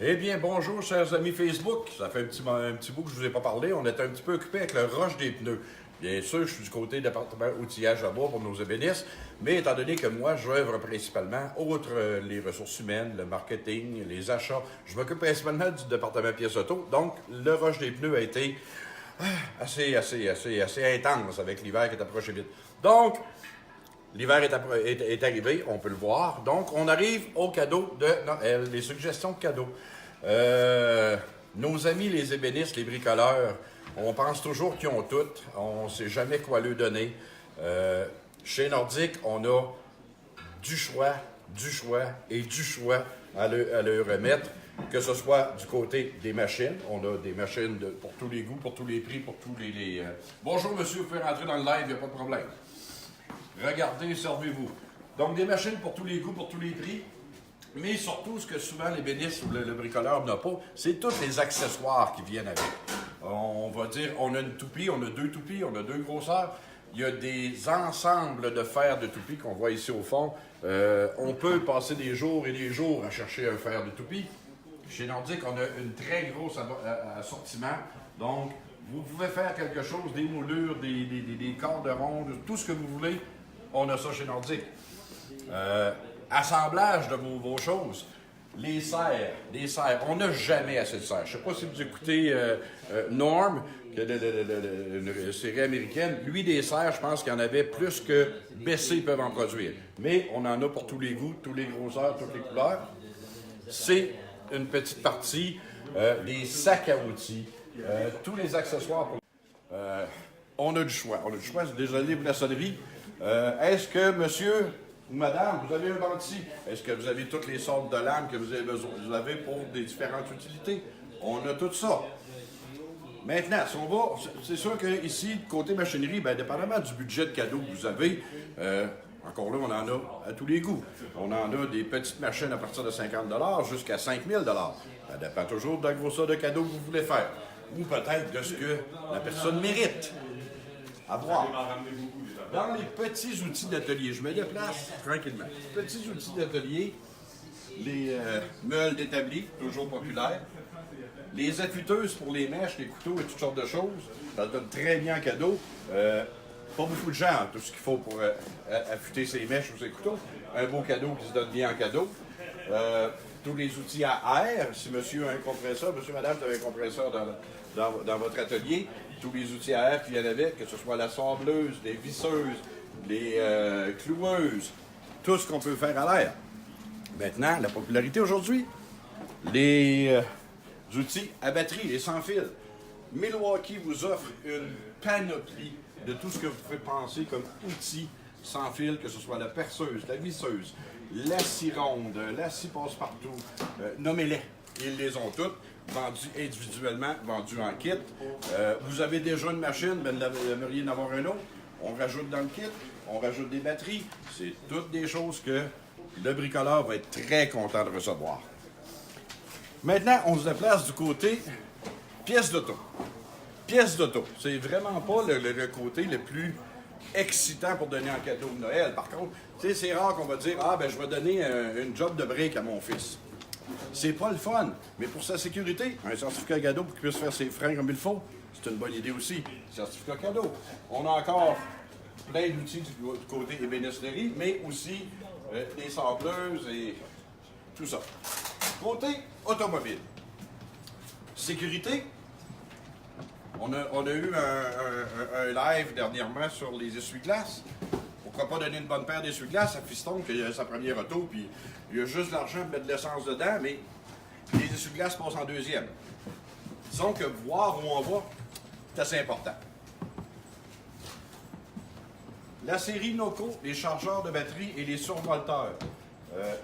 Eh bien, bonjour, chers amis Facebook. Ça fait un petit bout que je ne vous ai pas parlé. On était un petit peu occupé avec le rush des pneus. Bien sûr, je suis du côté département outillage à bois pour nos ébénistes, mais étant donné que moi, j'œuvre principalement, outre les ressources humaines, le marketing, les achats, je m'occupe principalement du département pièces auto. Donc, le rush des pneus a été assez intense avec l'hiver qui est approché vite. Donc, l'hiver est arrivé, on peut le voir. Donc, on arrive aux cadeaux de Noël, les suggestions de cadeaux. Nos amis les ébénistes, les bricoleurs, on pense toujours qu'ils ont tout. On ne sait jamais quoi leur donner. Chez Nordic, on a du choix et du choix à leur remettre. Que ce soit du côté des machines, on a des machines pour tous les goûts, pour tous les prix, pour tous les... Bonjour monsieur, vous pouvez rentrer dans le live, il n'y a pas de problème. Regardez, servez-vous. Donc, des machines pour tous les goûts, pour tous les prix. Mais surtout, ce que souvent l'ébéniste ou le bricoleur n'a pas, c'est tous les accessoires qui viennent avec. On va dire, on a une toupie, on a deux toupies, on a deux grosseurs. Il y a des ensembles de fer de toupie qu'on voit ici au fond. On peut passer des jours et des jours à chercher un fer de toupie. Chez Nordic, on a une très grosse assortiment. Donc, vous pouvez faire quelque chose, des moulures, des cordes rondes, tout ce que vous voulez. On a ça chez Nordic. Assemblage de vos choses. Les serres. On n'a jamais assez de serres. Je ne sais pas si vous écoutez Norm, une série américaine. Lui, des serres, je pense qu'il y en avait plus que BC peuvent en produire. Mais on en a pour tous les goûts, tous les grosseurs, toutes les couleurs. C'est une petite partie des sacs à outils, tous les accessoires. On a du choix. Désolé pour la sonnerie. Est-ce que monsieur ou madame, vous avez un venti? Est-ce que vous avez toutes les sortes de lames que vous avez besoin? Vous avez pour des différentes utilités? On a tout ça. Maintenant, si on va, c'est sûr qu'ici, côté machinerie, bien, dépendamment du budget de cadeau que vous avez, encore là, on en a à tous les goûts. On en a des petites machines à partir de 50 $ jusqu'à 5 000 $. Ça dépend toujours de la grosseur de cadeau que vous voulez faire. Ou peut-être de ce que la personne mérite. À voir. Dans les petits outils d'atelier, je me déplace tranquillement. Petits outils d'atelier, les meules d'établi, toujours populaires. Les affûteuses pour les mèches, les couteaux et toutes sortes de choses. Ça donne très bien en cadeau. Pas beaucoup de gens ont tout ce qu'il faut pour affûter ses mèches ou ses couteaux. Un beau cadeau qui se donne bien en cadeau. Tous les outils à air, si monsieur a un compresseur, monsieur, madame, vous avez un compresseur dans votre atelier, tous les outils à air qui viennent avec, que ce soit la sableuse, les visseuses, les cloueuses, tout ce qu'on peut faire à l'air. Maintenant, la popularité aujourd'hui, les outils à batterie, les sans fil. Milwaukee vous offre une panoplie de tout ce que vous pouvez penser comme outils sans fil, que ce soit la perceuse, la visseuse, la scie ronde, la scie passe-partout, nommez-les. Ils les ont toutes, vendues individuellement, vendues en kit. Vous avez déjà une machine, ben, vous aimeriez en avoir un autre. On rajoute dans le kit, on rajoute des batteries. C'est toutes des choses que le bricoleur va être très content de recevoir. Maintenant, on se déplace du côté pièces d'auto. Pièces d'auto, c'est vraiment pas le côté le plus excitant pour donner en cadeau de Noël. Par contre, c'est rare qu'on va dire « Ah, ben je vais donner une job de brique à mon fils ». C'est pas le fun, mais pour sa sécurité, un certificat cadeau pour qu'il puisse faire ses freins comme il faut, c'est une bonne idée aussi. Certificat cadeau. On a encore plein d'outils du côté ébénisterie, mais aussi des sableuses et tout ça. Côté automobile. Sécurité. On a eu un live dernièrement sur les essuie-glaces. Pourquoi pas donner une bonne paire d'essuie-glaces à Fiston qui a sa première auto, puis il a juste l'argent pour mettre de l'essence dedans, mais les essuie-glaces passent en deuxième. Disons que voir où on va, c'est assez important. La série Noco, les chargeurs de batterie et les survolteurs.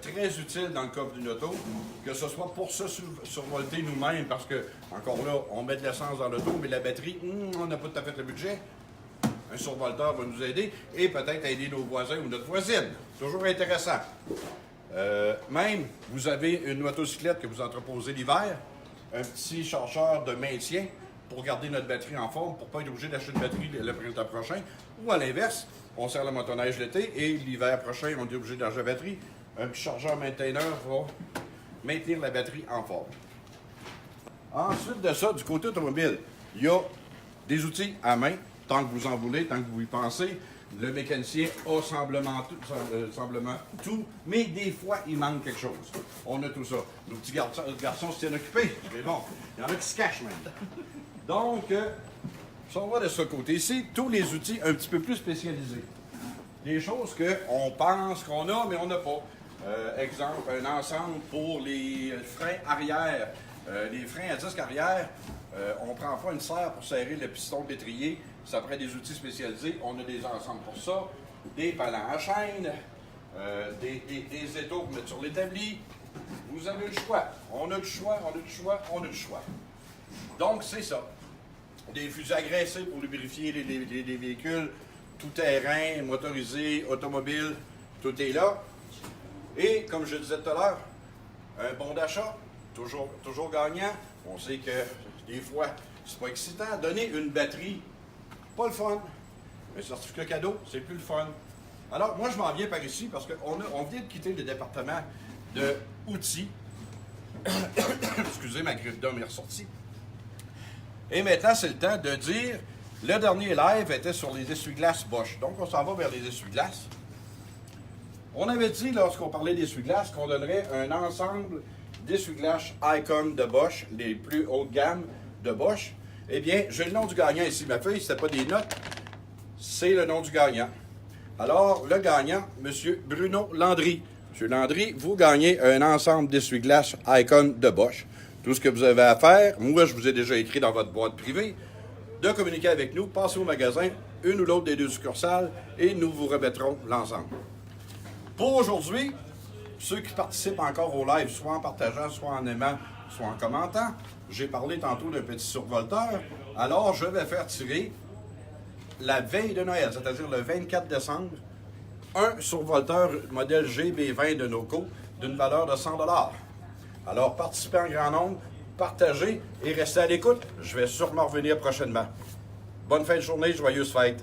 Très utile dans le coffre d'une auto, que ce soit pour se survolter nous-mêmes, parce que, encore là, on met de l'essence dans l'auto, mais la batterie, on n'a pas tout à fait le budget. Un survolteur va nous aider, et peut-être aider nos voisins ou notre voisine. Toujours intéressant. Même, vous avez une motocyclette que vous entreposez l'hiver, un petit chargeur de maintien pour garder notre batterie en forme, pour ne pas être obligé d'acheter une batterie le printemps prochain, ou à l'inverse, on sert la motoneige l'été, et l'hiver prochain, on est obligé d'acheter la batterie. Un petit chargeur mainteneur va maintenir la batterie en forme. Ensuite de ça, du côté automobile, il y a des outils à main, tant que vous en voulez, tant que vous y pensez. Le mécanicien a semblement tout, mais des fois, il manque quelque chose. On a tout ça. Nos petits garçons se tiennent occupés, mais bon, il y en a qui se cachent même. Donc, si on va de ce côté-ci, tous les outils un petit peu plus spécialisés. Des choses qu'on pense qu'on a, mais on n'a pas. Exemple, un ensemble pour les freins arrière. Les freins à disque arrière, on ne prend pas une serre pour serrer le piston de l'étrier. Ça prend des outils spécialisés. On a des ensembles pour ça. Des palans à chaîne, des étaux pour mettre sur l'établi. Vous avez le choix. On a le choix, on a le choix, on a le choix. Donc, c'est ça. Des fusils agressés pour lubrifier les véhicules, tout terrain, motorisé, automobile, tout est là. Et, comme je disais tout à l'heure, un bon d'achat, toujours gagnant. On sait que des fois, c'est pas excitant. Donner une batterie, pas le fun. Un certificat cadeau, c'est plus le fun. Alors, moi, je m'en viens par ici parce qu'on vient de quitter le département de outils. Excusez, ma griffe d'homme est ressortie. Et maintenant, c'est le temps de dire, le dernier live était sur les essuie-glaces Bosch. Donc, on s'en va vers les essuie-glaces. On avait dit, lorsqu'on parlait d'essuie-glaces, qu'on donnerait un ensemble d'essuie-glaces Icon de Bosch, les plus hautes gammes de Bosch. Eh bien, j'ai le nom du gagnant ici. Ma feuille, ce n'est pas des notes, c'est le nom du gagnant. Alors, le gagnant, M. Bruno Landry. M. Landry, vous gagnez un ensemble d'essuie-glaces Icon de Bosch. Tout ce que vous avez à faire, moi, je vous ai déjà écrit dans votre boîte privée, de communiquer avec nous, passez au magasin, une ou l'autre des deux succursales, et nous vous remettrons l'ensemble. Pour aujourd'hui, ceux qui participent encore au live, soit en partageant, soit en aimant, soit en commentant, j'ai parlé tantôt d'un petit survolteur, alors je vais faire tirer la veille de Noël, c'est-à-dire le 24 décembre, un survolteur modèle GB20 de Noco d'une valeur de 100 $. Alors, participez en grand nombre, partagez et restez à l'écoute. Je vais sûrement revenir prochainement. Bonne fin de journée, joyeuses fêtes!